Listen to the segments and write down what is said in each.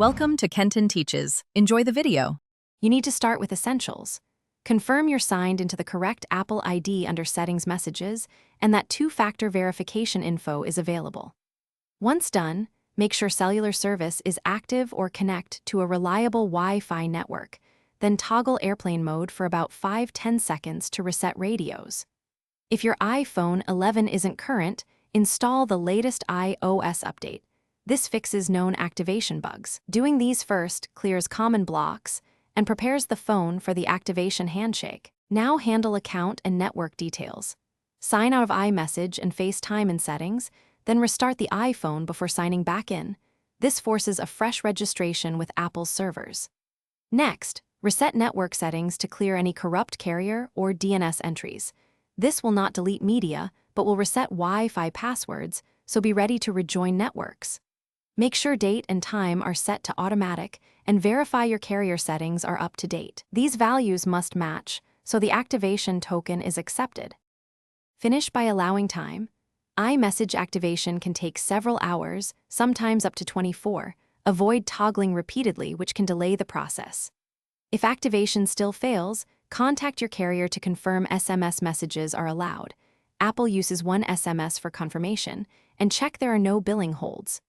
Welcome to Kenton Teaches. Enjoy the video. You need to start with essentials. Confirm you're signed into the correct Apple ID under Settings Messages and that two-factor verification info is available. Once done, make sure cellular service is active or connect to a reliable Wi-Fi network. Then toggle airplane mode for about 5-10 seconds to reset radios. If your iPhone 11 isn't current, install the latest iOS update. This fixes known activation bugs. Doing these first clears common blocks and prepares the phone for the activation handshake. Now handle account and network details. Sign out of iMessage and FaceTime in settings, then restart the iPhone before signing back in. This forces a fresh registration with Apple's servers. Next, reset network settings to clear any corrupt carrier or DNS entries. This will not delete media, but will reset Wi-Fi passwords, so be ready to rejoin networks. Make sure date and time are set to automatic and verify your carrier settings are up to date. These values must match, so the activation token is accepted. Finish by allowing time. iMessage activation can take several hours, sometimes up to 24. Avoid toggling repeatedly, which can delay the process. If activation still fails, contact your carrier to confirm SMS messages are allowed. Apple uses one SMS for confirmation, and check there are no billing holds.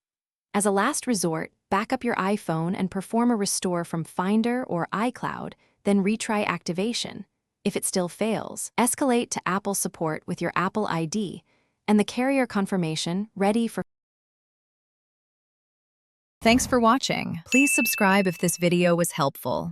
As a last resort, back up your iPhone and perform a restore from Finder or iCloud, then retry activation. If it still fails, escalate to Apple support with your Apple ID and the carrier confirmation ready for. Thanks for watching. Please subscribe if this video was helpful.